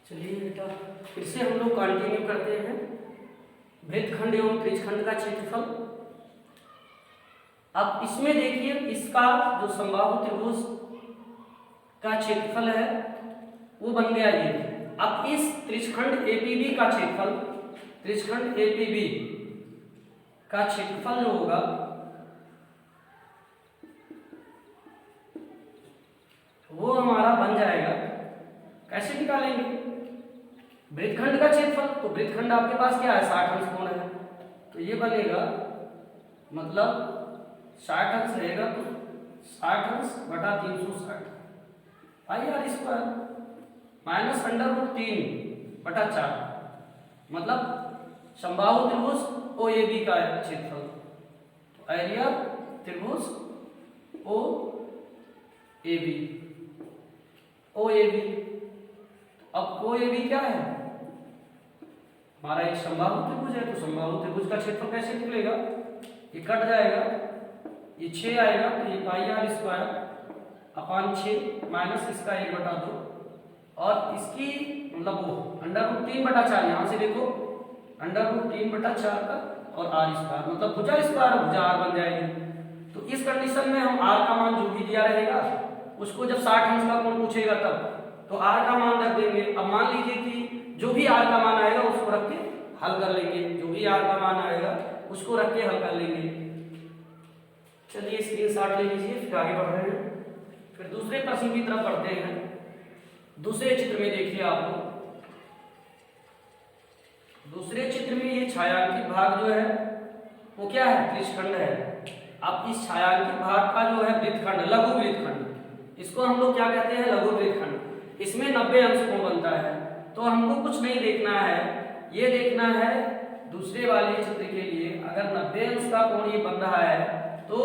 चलिए बेटा फिर से हम लोग कंटिन्यू करते हैं वृत्तखंड एवं त्रिज्यखंड का क्षेत्रफल। अब इसमें देखिए इसका जो समबाहु त्रिभुज का क्षेत्रफल है वो बन गया ये। अब इस त्रिज्यखंड एपीबी का क्षेत्रफल, त्रिज्यखंड एपीबी का क्षेत्रफल जो होगा वो हमारा बन जाएगा, कैसे निकालेंगे? वृत्तखंड का क्षेत्रफल, तो वृत्तखंड आपके पास क्या है 60 अंश कोण है, तो ये बनेगा मतलब 60 अंश रहेगा तो 60 अंश बटा 360 पाई आर स्क्वायर माइनस √3 बटा 4, मतलब समबाहु त्रिभुज ओ ए बी का क्षेत्रफल, तो एरिया त्रिभुज ओ A B, O A B. अब ओ ए बी क्या है? हमारा एक समबाहु त्रिभुज है, तो समबाहु त्रिभुज का क्षेत्रफल कैसे निकलेगा? ये कट जाएगा, ये 6 आएगा तो ये पाई आर स्क्वायर अपान 6 माइनस इसका 1/2 और इसकी मतलब वो √3 बटा 4, यहाँ से देखो √3 बटा 4 का और आर स्क्वायर मतलब भुजा स्क्वायर भुजा आर बन जाएगी। तो इस कंडीशन में हम आर का मान जो भी दिया रहेगा उसको जब 60 अंश का कोण पूछेगा तब तो आर का मान रख देंगे। अब मान लीजिए कि जो भी आर का मान आएगा उसको रख के हल कर लेंगे, जो भी आर का मान आएगा उसको रख के हल कर लेंगे। चलिए स्क्रीनशॉट ले लीजिए, फिर आगे बढ़ रहे हैं, फिर दूसरे प्रश्न की तरफ बढ़ते हैं। दूसरे चित्र में देखिए आपको, दूसरे चित्र में ये छायांकित भाग जो है वो क्या है? त्रिज्यखंड है। अब इस छायांकित भाग का जो है वृत्तखंड, लघु वृत्तखंड, इसको हम लोग क्या कहते हैं? लघु वृत्तखंड। इसमें 90 अंश कोण बनता है, तो हमको कुछ नहीं देखना है, ये देखना है दूसरे वाले चित्र के लिए अगर 90 अंश का कोण ये बन रहा है तो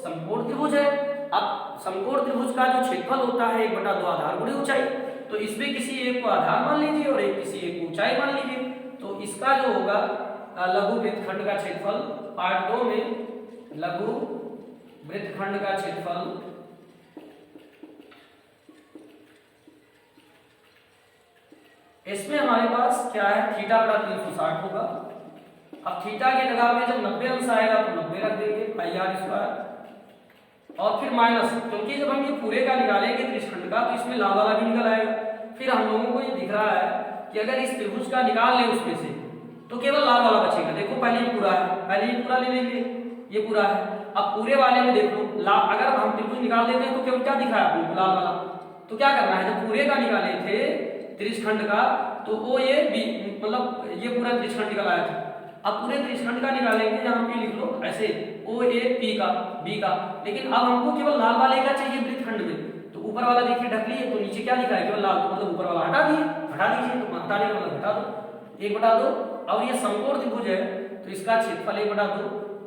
समकोण त्रिभुज है। अब समकोण त्रिभुज का जो क्षेत्रफल होता है 1/2 आधार गुणे ऊंचाई, तो इसमें किसी एक को आधार मान लीजिए और एक किसी एक को ऊंचाई मान लीजिए। तो इसका जो होगा लघु वृत्तखंड का क्षेत्रफल पार्ट 2 में लघु वृत्तखंड का क्षेत्रफल इसमें हमारे पास क्या है? θ/360 होगा। अब थीटा की जगह पे जब 90 अंश आएगा तो 90 रख देंगे पाई आर स्क्वायर और फिर माइनस, क्योंकि जब हम ये पूरे का निकालेंगे त्रिज्यखंड का तो इसमें लाल वाला भी निकल आएगा। फिर हम लोगों को ये दिख रहा है कि अगर इस त्रिभुज का निकाल लें उसमें से तो केवल लाल वाला बचेगा। देखो पहले ये पूरा है, पहले ये पूरा ले लेंगे, ये पूरा है। अब पूरे वाले में देखो अगर हम त्रिभुज निकाल लेते हैं तो केवल क्या दिखा है आपको? लाल वाला। तो क्या करना है? जब पूरे का निकाले थे त्रिज्यखंड का तो वो ये बी मतलब ये पूरा त्रिज्यखंड निकल आया था। अब पूरे त्रिज्यखंड का निकालेंगे, यहाँ पे लिख लो ऐसे ओ ए पी का बी का, लेकिन अब हमको केवल लाल वाले का चाहिए वृत्तखंड में। तो ऊपर वाला देखिए ढक लिए, तो नीचे क्या लिखा है? केवल लाल, तो मतलब ऊपर वाला हटा दिए, हटा दीजिए, तो हटाने का मतलब हटा दो 1/2। और ये समकोण त्रिभुज है तो इसका क्षेत्रफल 1/2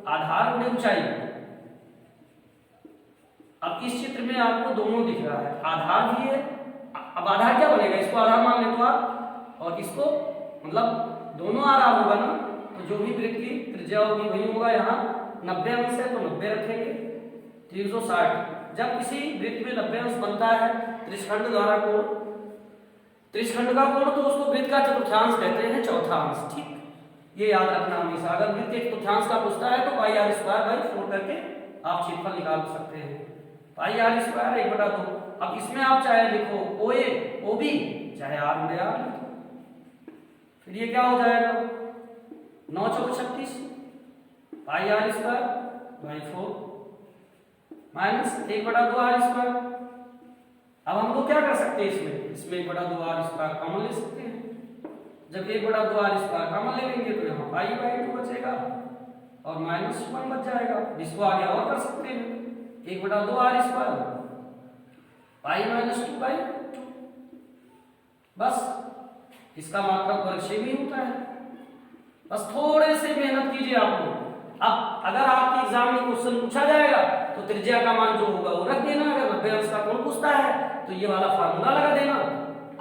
आधार गुणे ऊंचाई। अब इस चित्र में आपको दोनों दिख रहा है, आधार भी है। अब आधार क्या बनेगा? इसको आधार मान ले तो आप, और इसको मतलब दोनों आधार होगा ना, तो जो भी वृत्त की त्रिज्या होगी वही होगा। यहाँ 90 अंश है तो 90 रखेंगे, 360। जब किसी वृत्त में 90 अंश बनता है त्रिज्यखंड द्वारा कोण, त्रिज्यखंड का कोण, तो उसको वृत्त का चतुर्थांश कहते हैं, चौथा अंश। ठीक, ये याद रखना हमेशा। अगर वृत्त के चतुर्थांश का पूछता है तो पाई आर स्क्वायर बाई 4 करके आप क्षेत्रफल निकाल सकते हैं। Pi R square 1/2। अब इसमें आप चाहे लिखो ओ ए ओ बी, चाहे आर गुणे आर लिखो, फिर ये क्या हो जाएगा? 9 × 36 pi R square by 4 minus 1/2 R square. अब हम लोग क्या कर सकते हैं? इसमें 1/2 आर स्क्वायर कॉमन ले सकते हैं। जब 1/2 आर स्क्वायर कॉमन ले लेंगे तो यहाँ पाई बाई 2 बचेगा और -1 बच जाएगा। इसको आगे और कर सकते हैं, 1/2 आर स्क्वायर पाई -2 बाई 2, बस इसका मतलब वर्ग 6 भी होता है। बस थोड़े से मेहनत कीजिए आप लोग। अब अगर आपके एग्जाम में क्वेश्चन पूछा जाएगा तो त्रिज्या का मान जो होगा वो रख देना। अगर 90 अंश का कोण पूछता है तो ये वाला फार्मूला लगा देना।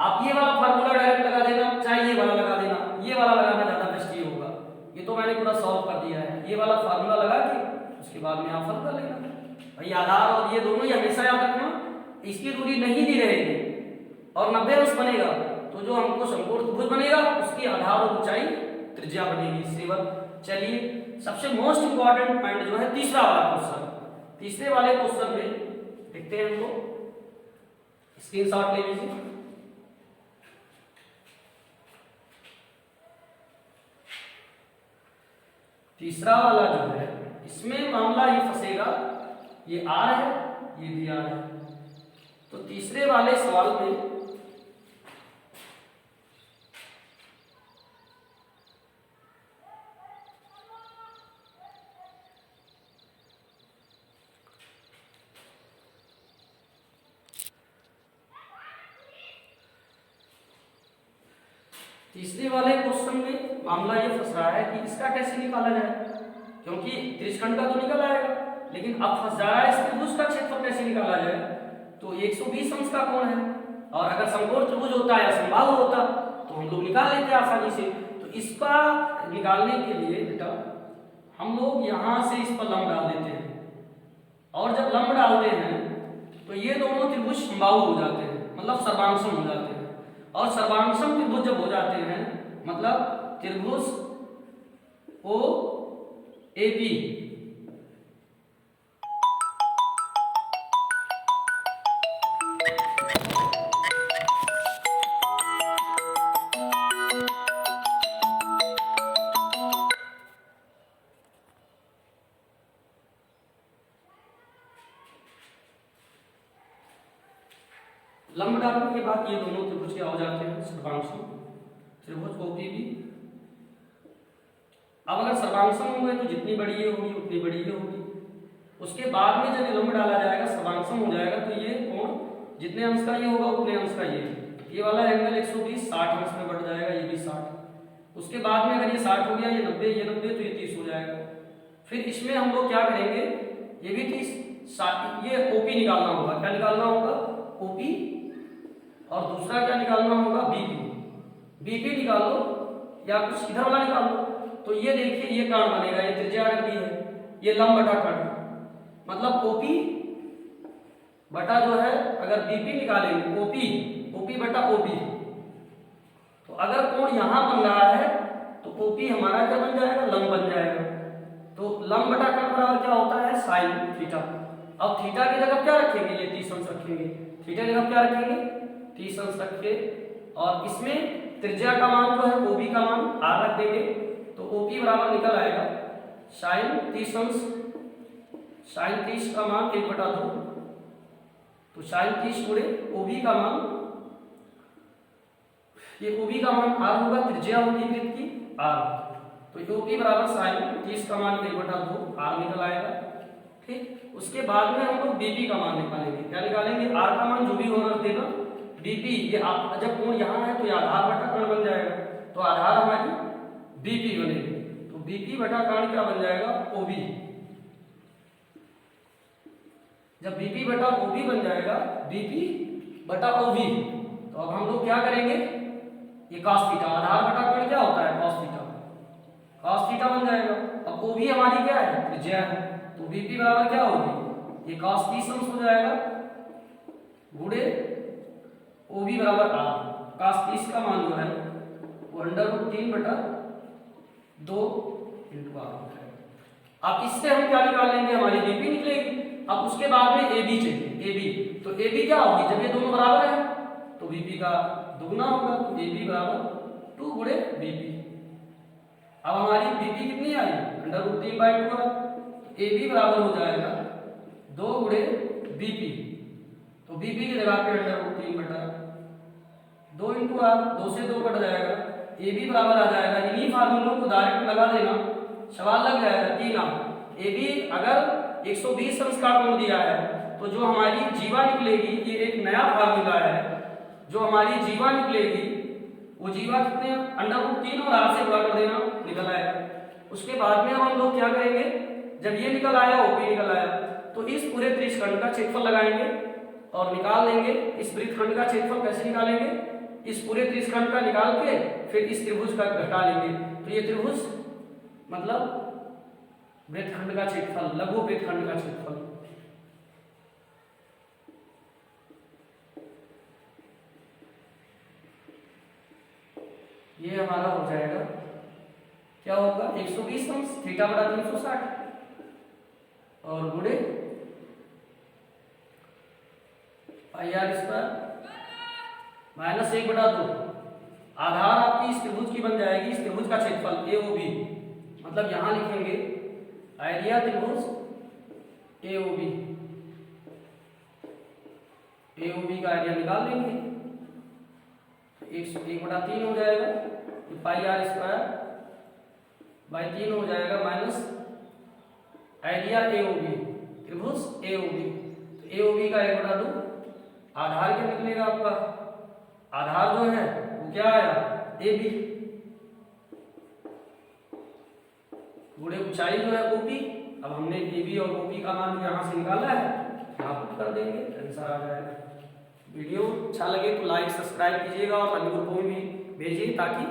आप ये वाला फार्मूला डायरेक्ट लगा देना, चाहे ये वाला लगा देना, ये वाला लगाना ज्यादा बेस्ट ये होगा। ये तो मैंने मैंने पूरा सॉल्व कर दिया है। ये वाला फार्मूला लगा के उसके बाद में आप हल कर लेना भाई। आधार और ये दोनों ही हमेशा याद रखना, इसकी दूरी नहीं दी रहेगी और 90 अंश बनेगा तो जो हमको समकोण त्रिभुज बनेगा उसकी आधार और ऊंचाई त्रिज्या बनेगी सेवन। चलिए सबसे मोस्ट इंपॉर्टेंट पॉइंट जो है तीसरा वाला क्वेश्चन, तीसरे वाले क्वेश्चन में देखते हैं हमको, स्क्रीनशॉट ले लीजिए। तीसरा वाला जो है इसमें मामला ये फंसेगा, ये आर है ये भी आर है। तो तीसरे वाले सवाल में क्वेश्चन में मामला ये फंस रहा है कि इसका कैसे निकाला जाए, क्योंकि त्रिशखंड का तो निकल आएगा लेकिन अब फंस जा रहा है इस त्रिभुज का क्षेत्रफल कैसे निकाला जाए। तो 120 अंश का कोण है और अगर समकोण त्रिभुज होता या समबाहु होता तो हम लोग निकाल लेते आसानी से। तो इसका निकालने के लिए बेटा हम लोग यहाँ से इस पर लंब डाल देते हैं और जब लंब डालते हैं तो ये दोनों त्रिभुज समबाहु हो जाते हैं, मतलब सर्वांगसम हो जाते हैं। और सर्वांगसम त्रिभुज जब हो जाते हैं मतलब त्रिभुज ओ ए बी लंब डालने के बाद ये दोनों त्रिभुज क्या हो जाते हैं, सर्वांगसम त्रिभुज ओपीबी। अब अगर सर्वांगसम होंगे तो जितनी बड़ी ये होगी उतनी बड़ी ये होगी। उसके बाद में जब लंब डाला जाएगा सर्वांगसम हो जाएगा तो ये कोण जितने अंश का ये होगा उतने अंश का ये वाला एंगल 120 60 अंश में बढ़ जाएगा, ये भी 60। उसके बाद में अगर ये 60 हो गया, ये 90 तो ये 30 हो जाएगा। फिर इसमें हम लोग क्या करेंगे, ये भी 30 ये ओपी निकालना होगा। क्या निकालना होगा, ओपी, और दूसरा क्या निकालना होगा, बीपी। बीपी निकाल लो या कुछ इधर वाला निकाल लो। तो ये देखिए ये कर्ण बनेगा, ये त्रिज्या अगर दी है, ये लंब बटा कर्ण, मतलब ओपी बटा जो है अगर बीपी निकालेंगे ओपी बटा ओपी। तो अगर कोण यहां बन रहा है तो ओपी हमारा क्या बन जाएगा, लंब बन जाएगा। तो लंब बटा कर्ण बराबर क्या होता है, साइन थीटा। अब थीटा की जगह क्या रखेंगे, ये 30 अंश रखेंगे। थीटा की जगह क्या रखेंगे, 30 अंश रखे और इसमें त्रिज्या का मान जो है ओबी का मान आर रख देंगे। तो ओपी बराबर निकल आएगा साइन 30 अंश, साइन 30 का मान 1/2। तो साइन 30 गुणे ओबी का मान, ये ओबी का मान आर होगा, त्रिज्या होगी वृत्त की आर। तो ओपी बराबर साइन 30 का मान 1/2 आर निकल आएगा। ठीक, उसके बाद में हम लोग बीपी का मान निकालेंगे। क्या निकालेंगे, आर का मान जो भी होना देगा, बीपी ये जब कोण यहाँ है तो ये आधार बटा कर्ण बन जाएगा। तो आधार हमारी बीपी बनेगी। तो बीपी बटा कर्ण क्या बन जाएगा, ओबी। जब बीपी बटा ओबी बन जाएगा, बीपी बटा ओबी, तो अब हम लोग क्या करेंगे, ये cos थीटा, आधार बटा कर्ण क्या होता है, cos थीटा, cos थीटा बन जाएगा। अब ओबी हमारी क्या है, त्रिज्या है। तो बीपी बराबर क्या होगी, ये cos 30 अंश हो जाएगा गुणे ओबी बराबर आर। cos 30 का मान जो है वो √3/2 इंटू आर होता है। अब इससे हम क्या निकाल लेंगे, हमारी बीपी निकलेगी। अब उसके बाद में एबी चाहिए, एबी। तो एबी क्या होगी, जब ये दोनों बराबर है तो बीपी का दुगना होगा। तो एबी बराबर 2 गुणे बीपी। अब हमारी बीपी कितनी आई, √3/2 है। एबी बराबर हो जाएगा 2 गुणे बीपी। तो बीपी की जगह पे √3/2 इंटू आर, 2 से 2 कट जाएगा। एबी बराबर आ जाएगा, इन्हीं फार्मूलों को डायरेक्ट लगा देना, सवाल लग जाएगा 3 आर। एबी अगर 120 अंश का कोण दिया है तो जो हमारी जीवा निकलेगी, ये एक नया फार्मूला है, जो हमारी जीवा निकलेगी वो जीवा कितने, √3 और आर से गुणा कर देना, निकल आएगा। उसके बाद में हम लोग क्या करेंगे, जब ये निकल आया, ओपी निकल आया, तो इस पूरे त्रिशखंड का क्षेत्रफल लगाएंगे और निकाल लेंगे। इस वृत्तखंड का क्षेत्रफल कैसे निकालेंगे, इस पूरे त्रिशखंड का निकाल के फिर इस त्रिभुज का घटा लेंगे। तो ये त्रिभुज मतलब वृत्तखंड का क्षेत्रफल, लघु वृत्तखंड का क्षेत्रफल। ये हमारा हो जाएगा, क्या होगा, 120 अंश थीटा बटा 360 और गुणे पाई आर स्क्वायर माइनस 1/2। आधार आपकी इस त्रिभुज की बन जाएगी, इस त्रिभुज का क्षेत्रफल AOB, मतलब यहां लिखेंगे आइडिया त्रिभुज AOB, AOB का आइडिया निकाल लेंगे, 1/3 हो जाएगा, पाई आर स्क्वायर बाई 3 हो जाएगा माइनस आइडिया AOB, त्रिभुज AOB। तो AOB का 1/2, आधार क्या निकलेगा आपका, आधार जो है वो क्या आया AB, गुणे ऊंचाई जो है OP। अब हमने AB और OP का मान यहाँ से निकाला है, यहाँ पुट कर देंगे, आंसर आ जाएगा। वीडियो अच्छा लगे तो लाइक सब्सक्राइब कीजिएगा और अन्य ग्रुपों में भी भेजिए ताकि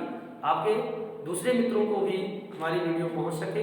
आपके दूसरे मित्रों को भी हमारी वीडियो पहुँच सके।